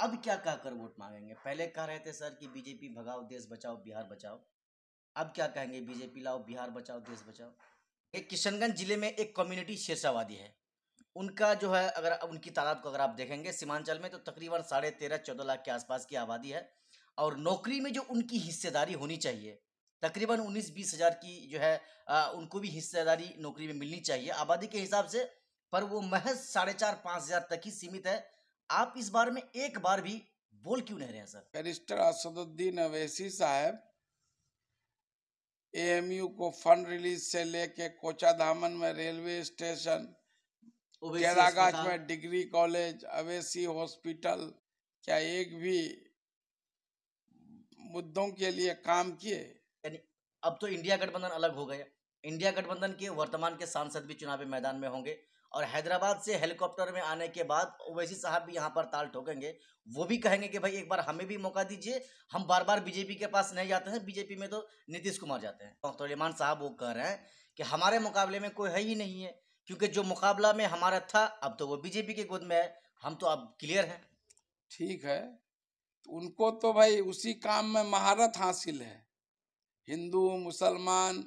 अब क्या कहकर वोट मांगेंगे? पहले कह रहे थे सर कि बीजेपी भगाओ देश बचाओ बिहार बचाओ, अब क्या कहेंगे? बीजेपी लाओ बिहार बचाओ देश बचाओ। एक किशनगंज जिले में एक कम्युनिटी शेरशावादी है, उनका जो है अगर उनकी तादाद को अगर आप देखेंगे सीमांचल में तो तकरीबन 13.5-14 लाख के आसपास की आबादी है। और नौकरी में जो उनकी हिस्सेदारी होनी चाहिए तकरीबन 19-20 हज़ार की जो है उनको भी हिस्सेदारी नौकरी में मिलनी चाहिए आबादी के हिसाब से, पर वो महज 4.5-5 हज़ार तक ही सीमित है। आप इस बारे में एक बार भी बोल क्यों नहीं रहे हैं सर? बैरिस्टर असदुद्दीन अवैसी साहब एएमयू को फंड रिलीज से लेके कोचाधामन में रेलवे स्टेशन, ओवैसी कैरागाछ अस्पताल, में डिग्री कॉलेज, अवैसी हॉस्पिटल, क्या एक भी मुद्दों के लिए काम किए? यानी अब तो इंडिया गठबंधन अलग हो गया। इंडिया गठबंधन के वर्तमान के सांसद भी चुनावी मैदान में होंगे और हैदराबाद से हेलीकॉप्टर में आने के बाद ओवैसी साहब भी यहाँ पर ताल ठोकेंगे। वो भी कहेंगे कि भाई एक बार हमें भी मौका दीजिए, हम बार बार बीजेपी के पास नहीं जाते हैं, बीजेपी में तो नीतीश कुमार जाते हैं। तो सुलेमान साहब वो कह रहे हैं कि हमारे मुकाबले में कोई है ही नहीं है, क्योंकि जो मुकाबला में हमारा था अब तो वो बीजेपी के गोद में है, हम तो अब क्लियर हैं। ठीक है, उनको तो भाई उसी काम में महारत हासिल है। हिंदू मुसलमान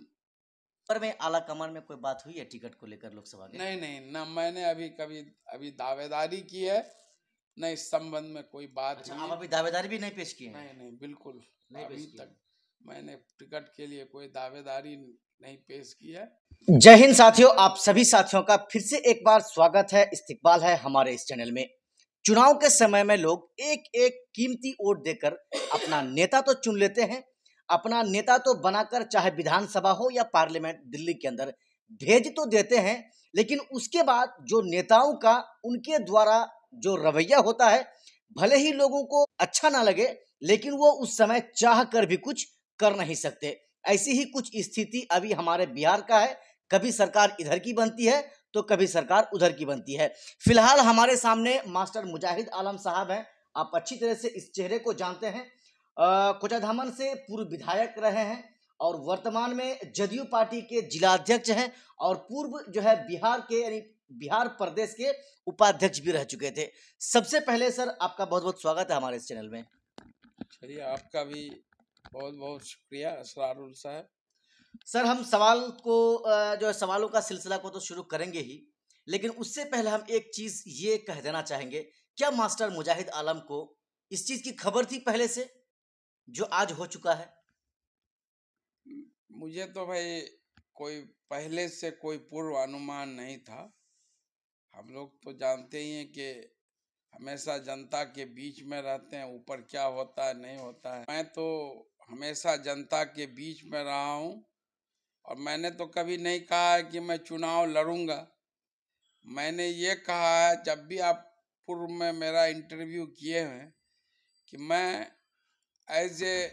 पर में आला कमान में कोई बात हुई है टिकट को लेकर लोकसभा के? नहीं, ना मैंने अभी दावेदारी की है, न इस संबंध में कोई बात अच्छा, हुई आप है। अभी दावेदारी भी नहीं पेश किए हैं? नहीं, बिल्कुल नहीं अभी पेश किए तक हैं। मैंने टिकट के लिए कोई दावेदारी नहीं पेश की है। जय हिंद साथियों, आप सभी साथियों का फिर से एक बार स्वागत है, इस्तकबाल है हमारे इस चैनल में। चुनाव के समय में लोग एक एक कीमती वोट देकर अपना नेता तो चुन लेते हैं, अपना नेता तो बनाकर चाहे विधानसभा हो या पार्लियामेंट दिल्ली के अंदर भेज तो देते हैं, लेकिन उसके बाद जो नेताओं का उनके द्वारा जो रवैया होता है, भले ही लोगों को अच्छा ना लगे, लेकिन वो उस समय चाह कर भी कुछ कर नहीं सकते। ऐसी ही कुछ स्थिति अभी हमारे बिहार का है। कभी सरकार इधर की बनती है तो कभी सरकार उधर की बनती है। फिलहाल हमारे सामने मास्टर मुजाहिद आलम साहब हैं। आप अच्छी तरह से इस चेहरे को जानते हैं। कोचाधामन से पूर्व विधायक रहे हैं और वर्तमान में जदयू पार्टी के जिलाध्यक्ष हैं और पूर्व जो है बिहार के यानी बिहार प्रदेश के उपाध्यक्ष भी रह चुके थे। सबसे पहले सर आपका बहुत बहुत स्वागत है हमारे इस चैनल में। चलिए, आपका भी बहुत बहुत शुक्रिया असरारुल साहब। सर हम सवाल को जो है सवालों का सिलसिला को तो शुरू करेंगे ही, लेकिन उससे पहले हम एक चीज ये कह देना चाहेंगे, क्या मास्टर मुजाहिद आलम को इस चीज की खबर थी पहले से जो आज हो चुका है? मुझे तो भाई कोई पहले से कोई पूर्व अनुमान नहीं था। हम लोग तो जानते ही हैं कि हमेशा जनता के बीच में रहते हैं, ऊपर क्या होता है नहीं होता है। मैं तो हमेशा जनता के बीच में रहा हूँ और मैंने तो कभी नहीं कहा है कि मैं चुनाव लड़ूंगा। मैंने ये कहा है, जब भी आप पूर्व में मेरा इंटरव्यू किए हैं, कि मैं एज ए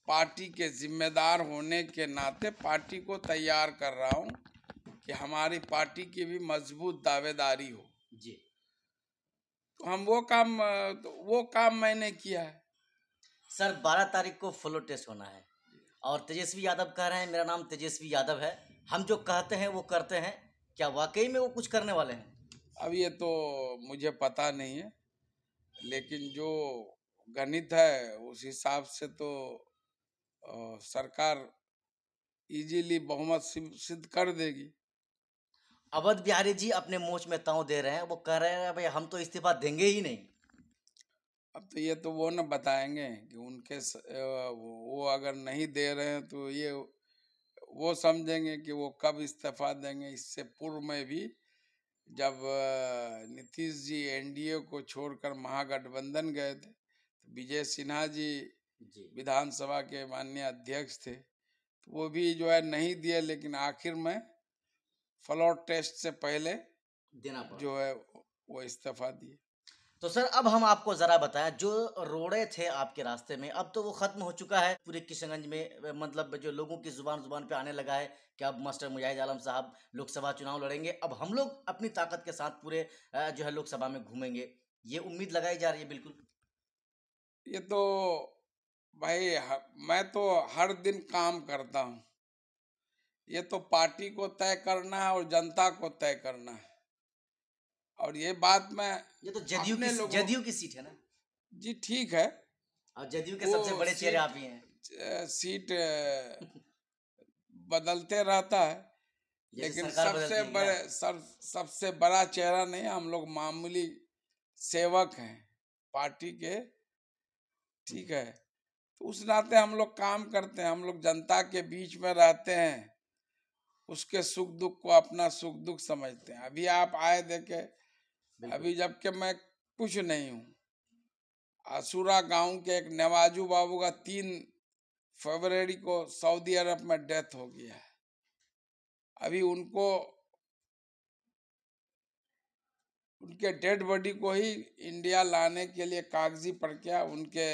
पार्टी के जिम्मेदार होने के नाते पार्टी को तैयार कर रहा हूँ कि हमारी पार्टी की भी मजबूत दावेदारी हो जी तो हम वो काम मैंने किया है। सर, 12 तारीख को फ्लो टेस्ट होना है और तेजस्वी यादव कह रहे हैं मेरा नाम तेजस्वी यादव है, हम जो कहते हैं वो करते हैं, क्या वाकई में वो कुछ करने वाले हैं? अब ये तो मुझे पता नहीं है, लेकिन जो गणित है उस हिसाब से तो सरकार इजीली बहुमत सिद्ध कर देगी। अवध बिहारी जी अपने मोच में ताव दे रहे हैं, वो कह रहे हैं भाई हम तो इस्तीफा देंगे ही नहीं। अब तो ये तो वो न बताएंगे कि वो अगर नहीं दे रहे हैं तो ये वो समझेंगे कि वो कब इस्तीफा देंगे। इससे पूर्व में भी जब नीतीश जी एनडीए को छोड़कर महागठबंधन गए थे तो विजय सिन्हा जी विधानसभा के माननीय अध्यक्ष थे, तो वो भी जो है नहीं दिए, लेकिन आखिर में फ्लोर टेस्ट से पहले देना पड़ा। जो है वो इस्तीफा दिए। तो सर अब हम आपको जरा बताएं, जो रोड़े थे आपके रास्ते में अब तो वो खत्म हो चुका है पूरे किशनगंज में, मतलब जो लोगों की जुबान जुबान पे आने लगा है कि अब मास्टर मुजाहिद आलम साहब लोकसभा चुनाव लड़ेंगे, अब हम लोग अपनी ताकत के साथ पूरे जो है लोकसभा में घूमेंगे, ये उम्मीद लगाई जा रही है। बिल्कुल ये तो भाई मैं तो हर दिन काम करता हूँ। ये तो पार्टी को तय करना है और जनता को तय करना है। और ये बात मैं ये तो अपने लोगों जदयू की सीट है ना? जी ठीक है। और जदयू के वो सबसे बड़े चेहरे आप ही हैं। सीट बदलते रहता है, जैसे लेकिन सरकार बदलती है क्या? सबसे बड़ा चेहरा नहीं, हम लोग मामूली सेवक हैं पार्टी के। ठीक है, तो उस नाते हम लोग काम करते हैं, हम लोग जनता के बीच में रहते हैं, उसके सुख दुख को अपना सुख दुख समझते हैं। अभी आप आए देखे, बिल्कुल। अभी जबकि मैं कुछ नहीं हूँ, आसुरा गांव के एक नवाजू बाबू का 3 फरवरी को सऊदी अरब में डेथ हो गया है। अभी उनको, उनके डेड बॉडी को ही इंडिया लाने के लिए कागजी प्रक्रिया, उनके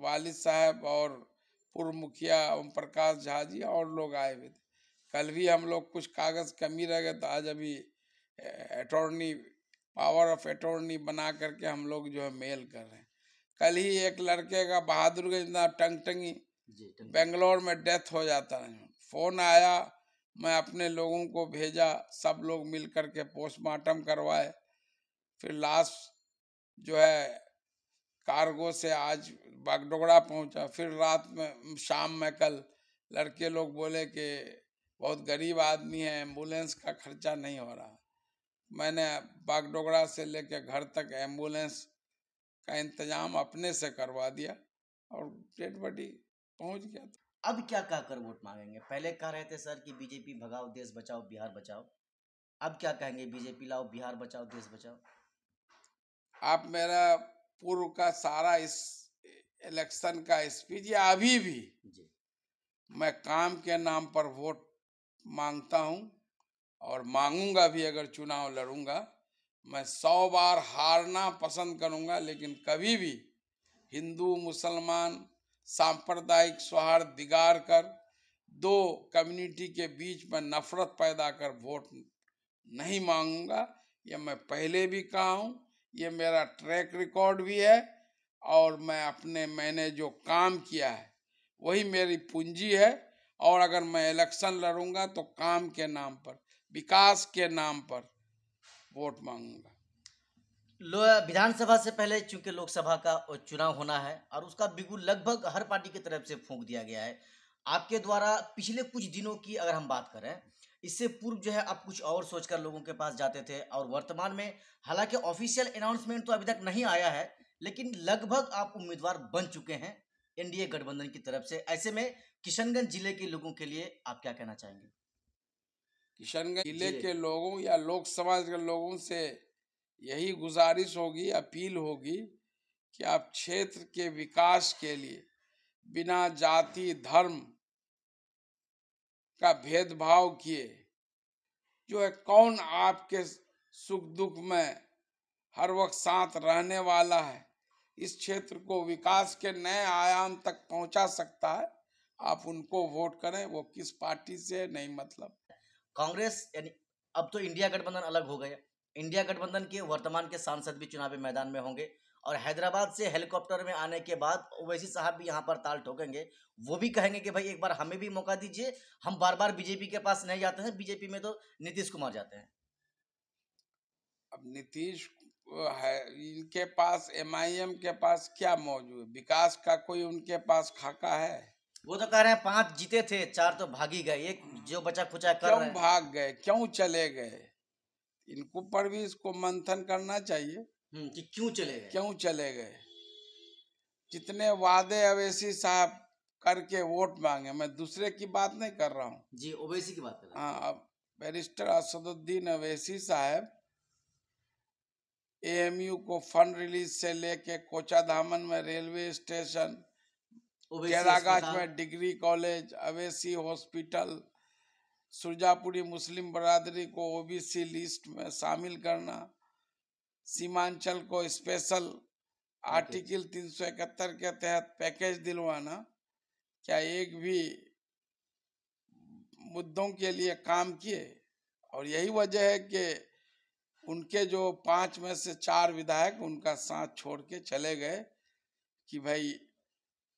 वालिद साहब और पूर्व मुखिया ओम प्रकाश झा जी और लोग आए हुए थे। कल भी हम लोग कुछ कागज कमी रह गए, तो आज अभी अटॉर्नी, पावर ऑफ अटॉर्नी बना करके हम लोग जो है मेल कर रहे हैं। कल ही एक लड़के का बहादुरगंज टंगटंगी बेंगलोर में डेथ हो जाता है, फोन आया, मैं अपने लोगों को भेजा, सब लोग मिल करके पोस्टमार्टम करवाए, फिर लाश जो है कार्गो से आज बागडोगरा पहुंचा। फिर रात में, शाम में कल लड़के लोग बोले कि बहुत गरीब आदमी है, एम्बुलेंस का खर्चा नहीं हो रहा। मैंने बागडोगरा से लेकर घर तक एम्बुलेंस का इंतजाम अपने से करवा दिया और डेड बॉडी पहुंच गया था। अब क्या कहकर वोट मांगेंगे? पहले कह रहे थे सर कि बीजेपी भगाओ, देश बचाओ, बिहार बचाओ। अब क्या कहेंगे? बीजेपी लाओ, बिहार बचाओ, देश बचाओ। आप मेरा पूर्व का सारा इस इलेक्शन का स्पीच, या अभी भी जी। मैं काम के नाम पर वोट मांगता हूं और मांगूंगा भी। अगर चुनाव लड़ूंगा, मैं 100 बार हारना पसंद करूंगा, लेकिन कभी भी हिंदू मुसलमान सांप्रदायिक सौहार्द बिगाड़ कर, दो कम्युनिटी के बीच में नफरत पैदा कर वोट नहीं मांगूंगा। ये मैं पहले भी कहा हूं, ये मेरा ट्रैक रिकॉर्ड भी है, और मैंने जो काम किया है वही मेरी पूंजी है। और अगर मैं इलेक्शन लड़ूंगा तो काम के नाम पर, विकास के नाम पर वोट मांगूंगा। विधानसभा से पहले चूंकि लोकसभा का चुनाव होना है और उसका बिगुल लगभग हर पार्टी की तरफ से फूंक दिया गया है। आपके द्वारा पिछले कुछ दिनों की अगर हम बात करें, इससे पूर्व जो है आप कुछ और सोचकर लोगों के पास जाते थे, और वर्तमान में हालांकि ऑफिशियल अनाउंसमेंट तो अभी तक नहीं आया है, लेकिन लगभग आप उम्मीदवार बन चुके हैं एनडीए गठबंधन की तरफ से। ऐसे में किशनगंज जिले के लोगों के लिए आप क्या कहना चाहेंगे? किशनगंज जिले के लोगों या लोक समाज के लोगों से यही गुजारिश होगी, अपील होगी कि आप क्षेत्र के विकास के लिए बिना जाति धर्म का भेदभाव किए, जो है कौन आपके सुख दुख में हर वक्त साथ रहने वाला है, इस क्षेत्र को विकास के नए आयाम तक पहुंचा सकता है, आप उनको वोट करें। वो किस पार्टी से नहीं मतलब। कांग्रेस यानी अब तो इंडिया गठबंधन अलग हो गया। इंडिया गठबंधन के वर्तमान के सांसद भी चुनावी मैदान में होंगे, और हैदराबाद से हेलीकॉप्टर में आने के बाद ओवैसी साहब भी यहाँ पर ताल ठोकेंगे। वो भी कहेंगे कि भाई एक बार हमें भी मौका दीजिए, हम बार बार बीजेपी के पास नहीं जाते हैं, बीजेपी में तो नीतीश कुमार जाते हैं। अब नीतीश है, इनके पास एमआईएम के पास क्या मौजूद है? विकास का कोई उनके पास खाका है? वो तो कह रहे हैं 5 जीते थे, 4 तो भाग ही गए, एक जो बचा खुचा कर रहे क्यों हैं। भाग गए, क्यों चले गए? इनको पर भी इसको मंथन करना चाहिए, कि क्यों चले गए। क्यों चले गए। जितने वादे अवैसी साहब करके वोट मांगे, मैं दूसरे की बात नहीं कर रहा हूँ। जी, ओवैसी की बात कर रहे हैं। हाँ, अब बैरिस्टर असदुद्दीन अवैसी साहब एएमयू को फंड रिलीज से लेके कोचाधामन में रेलवे स्टेशन, ओवैसी कैरागाछ अस्पताल। में degree college, Owaisi hospital, Surjapuri Muslim बरादरी को ओबीसी लिस्ट में शामिल करना, सीमांचल को स्पेशल आर्टिकल 371 के तहत पैकेज दिलवाना, क्या एक भी मुद्दों के लिए काम किए? और यही वजह है कि उनके जो 5 में से 4 विधायक उनका साथ छोड़ के चले गए कि भाई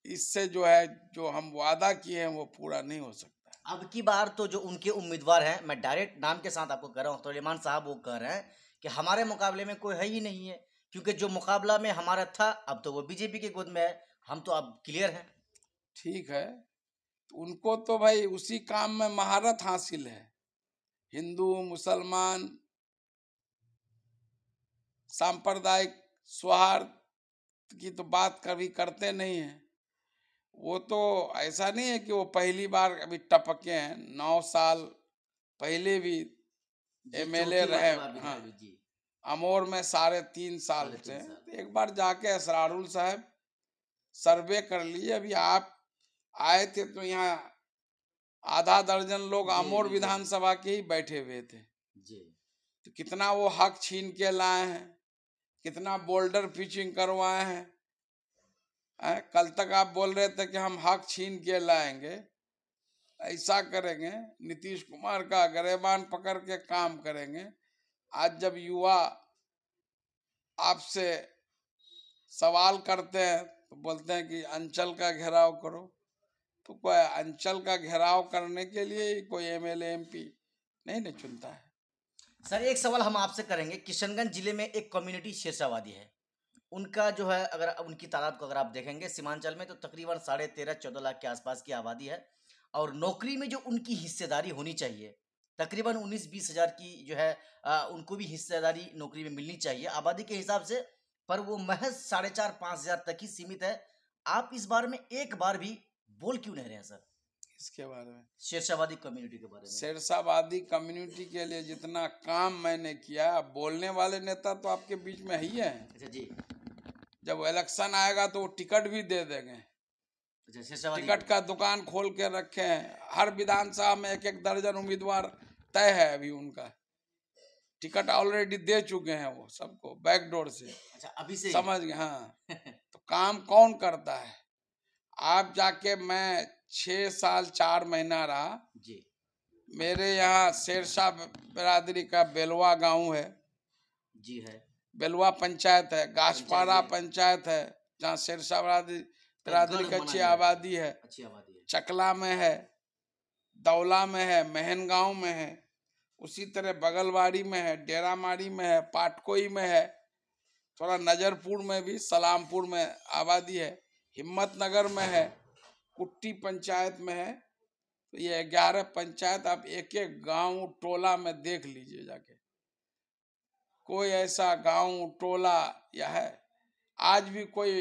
इससे जो है, जो हम वादा किए हैं वो पूरा नहीं हो सकता। अब की बार तो जो उनके उम्मीदवार हैं, मैं डायरेक्ट नाम के साथ आपको कह रहा हूँ, सुलेमान साहब वो कह रहे हैं कि हमारे मुकाबले में कोई है ही नहीं है, क्योंकि जो मुकाबला में हमारा था अब तो वो बीजेपी के गोद में है, हम तो अब क्लियर हैं। ठीक है, उनको तो भाई उसी काम में महारत हासिल है। हिंदू मुसलमान सांप्रदायिक सौहार्द की तो बात कभी करते नहीं है। वो तो ऐसा नहीं है कि वो पहली बार अभी टपके हैं, 9 साल पहले भी एमएलए रहे। हाँ, अमोर में 3.5 साल से। तो एक बार जाके असरारुल साहब सर्वे कर लिए। अभी आप आए थे तो यहाँ आधा दर्जन लोग अमोर विधानसभा के ही बैठे हुए थे। तो कितना वो हक छीन के लाए हैं, कितना बोल्डर पिचिंग करवाए हैं। कल तक आप बोल रहे थे कि हम हक छीन के लाएंगे, ऐसा करेंगे, नीतीश कुमार का गिरेबान पकड़ के काम करेंगे। आज जब युवा आपसे सवाल करते हैं तो बोलते हैं कि अंचल का घेराव करो। तो कोई अंचल का घेराव करने के लिए कोई एमएलए एमपी नहीं चुनता है। सर एक सवाल हम आपसे करेंगे, किशनगंज जिले में एक कम्युनिटी शेरशाहवादी है, उनका जो है अगर उनकी तादाद को अगर आप देखेंगे सीमांचल में तो तकरीबन 13.5-14 लाख के आसपास की आबादी है, और नौकरी में जो उनकी हिस्सेदारी होनी चाहिए तकरीबन 19-20 हज़ार की जो है उनको भी हिस्सेदारी नौकरी में मिलनी चाहिए आबादी के हिसाब से, पर वो महज 4.5-5 हज़ार तक ही सीमित है। आप इस बारे में एक बार भी बोल क्यों नहीं रहे हैं सर? इसके बारे में, शेरशाहवादी कम्युनिटी के बारे में। शेरशाहवादी कम्युनिटी के लिए जितना काम मैंने किया, बोलने वाले नेता तो आपके बीच में ही है। अच्छा जी। जब इलेक्शन आएगा तो वो टिकट भी दे देंगे। टिकट का दुकान खोल के रखे हैं। हर विधानसभा में 1-1 दर्जन उम्मीदवार तय है अभी उनका। टिकट ऑलरेडी दे चुके हैं वो सबको बैकडोर से। अच्छा, अभी से समझ गए? हाँ। तो काम कौन करता है? आप जाके, मैं 6 साल 4 महीना रहा जी। मेरे यहाँ शेरशाह बिरादरी का बेलवा गांव है। जी है। बेलवा पंचायत है, गाछपाड़ा पंचायत है, जहाँ शेरशाह बिरादरी की अच्छी आबादी है। चकला में है, दौला में है, महनगांव में है, उसी तरह बगलवाड़ी में है, डेरामारी में है, पाटकोई में है, थोड़ा नजरपुर में भी, सलामपुर में आबादी है, हिम्मतनगर में है, कुट्टी पंचायत में है। तो ये 11 पंचायत आप एक एक गांव टोला में देख लीजिए जाके, कोई ऐसा गांव टोला या है। आज भी कोई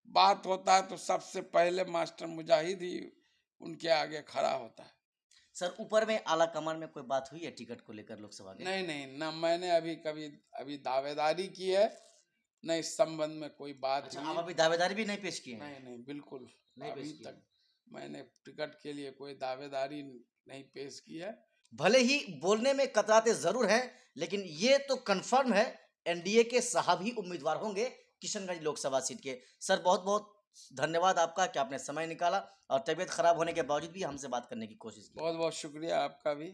बात होता है तो सबसे पहले मास्टर मुजाहिद ही उनके आगे खड़ा होता है। सर ऊपर में आला कमान में कोई बात हुई है टिकट को लेकर लोकसभा के? नहीं, ना मैंने अभी दावेदारी की है, न इस संबंध में कोई बात। अच्छा, आप अभी दावेदारी भी नहीं पेश किए हैं? नहीं, बिल्कुल नहीं, अभी तक मैंने टिकट के लिए कोई दावेदारी नहीं पेश की है। भले ही बोलने में कतराते जरूर हैं, लेकिन ये तो कंफर्म है एनडीए के साहब ही उम्मीदवार होंगे किशनगंज लोकसभा सीट के। सर बहुत बहुत धन्यवाद आपका कि आपने समय निकाला और तबीयत खराब होने के बावजूद भी हमसे बात करने की कोशिश की। बहुत बहुत शुक्रिया आपका भी।